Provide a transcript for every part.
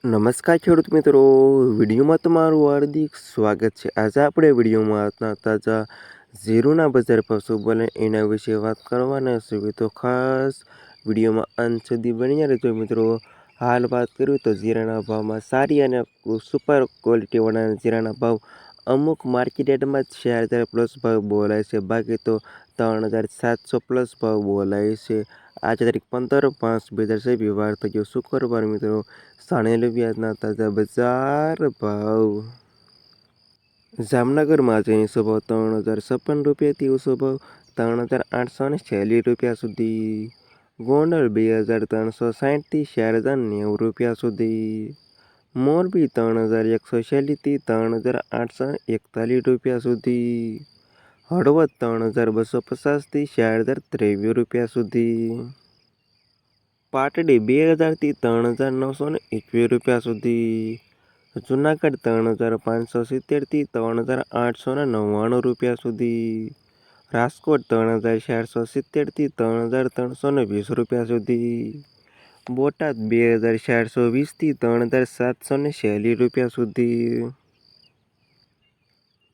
નમસ્કાર ખેડૂત મિત્રો, વિડીયોમાં તમારું હાર્દિક સ્વાગત છે। આજે આપણે વિડીયોમાં આજના તાજા ઝીરુના બજાર ભાવ શું બોલે એના વિશે વાત કરવાના છે। તો ખાસ વિડીયોમાં અંત સુધી બન્યા રહેજો મિત્રો। હાલ વાત કરું તો જીરાના ભાવમાં સારી અને સુપર ક્વોલિટીવાળા જીરાના ભાવ અમુક માર્કેટ યાર્ડમાં 4,000 પ્લસ ભાવ બોલાય છે, બાકી તો 3,700 પ્લસ ભાવ બોલાય છે। આજે તારીખ 15/5/2026 વાર થયો શુક્રવાર મિત્રો। સાણેલી વ્યાજના તાજા બજાર ભાવ જામનગરમાં આજની ભાવ 3,056 રૂપિયાથી ઓછો ભાવ 3,846 રૂપિયા સુધી। ગોંડલ 2,360થી 4,090 રૂપિયા સુધી। મોરબી 3,146થી 3,841 રૂપિયા સુધી। હળવદ 3,250થી 4,023 રૂપિયા સુધી। પાટડી 2,000થી 3,921 રૂપિયા સુધી। જુનાગઢ 3,570થી 3,899 રૂપિયા સુધી। રાજકોટ 3,470થી 3,320 રૂપિયા સુધી। બોટાદ 2,420થી 3,746 રૂપિયા સુધી।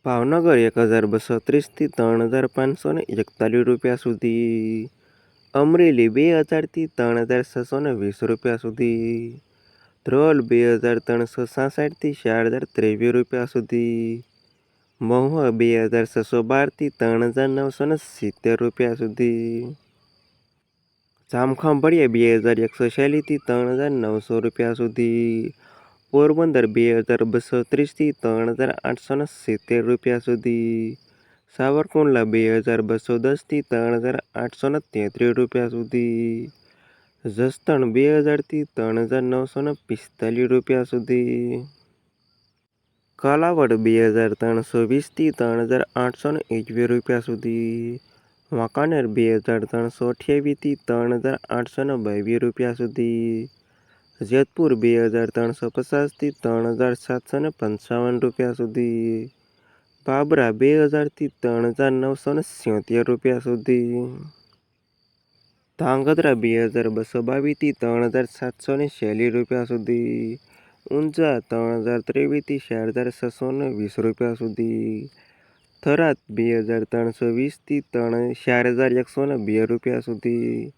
ભાવનગર 1,230થી 3,541 રૂપિયા સુધી। અમરેલી 2,000થી 3,620 રૂપિયા સુધી। ધ્રોલ 2,366થી 4,023 રૂપિયા સુધી। મહુવા 2,612થી 3,970 રૂપિયા સુધી। જામખંભાળિયા 2,146થી 3,900 રૂપિયા સુધી। પોરબંદર 2,230થી 3,870 રૂપિયા સુધી। સાવરકુંડલા 2,210થી 3,833 રૂપિયા સુધી। જસદણ 2,000થી 3,945 રૂપિયા સુધી। કાલાવડ 2,320થી 3,821 રૂપિયા સુધી। વાંકાનેર 2,328થી 3,822 રૂપિયા સુધી। જેતપુર 2,350થી 3,755 રૂપિયા સુધી। બાબરા 2,000થી 3,970 રૂપિયા સુધી। ધાંગધ્રા 2,222થી 3,746 રૂપિયા સુધી। ઊંઝા 3,023થી 4,620 રૂપિયા સુધી। થરાદ 2,320થી 4,102 રૂપિયા સુધી।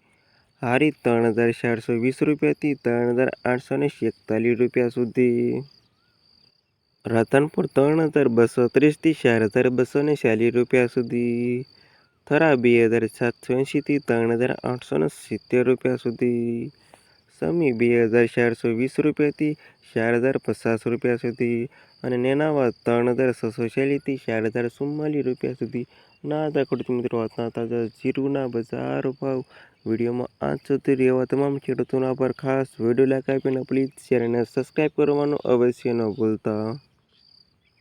હારીજ 3,420 રૂપિયાથી 3,841 રૂપિયા સુધી। રતનપુર 3,230થી 4,240 રૂપિયા સુધી। થરા 2,780થી 3,870 રૂપિયા સુધી। સમી 2,420 રૂપિયાથી 4,050 રૂપિયા સુધી અને નેનાવા 3,640થી 4,044 રૂપિયા સુધી। ના હતા ખેડૂત મિત્રો આજના તાજા જીરુના બજાર ભાવ। વિડીયોમાં અંત સુધી રહેવા તમામ ખેડૂતોના પર ખાસ વિડીયો લાઈક આપીને પ્લીઝ શેર અને સબસ્ક્રાઈબ કરવાનું અવશ્ય ન ભૂલતા।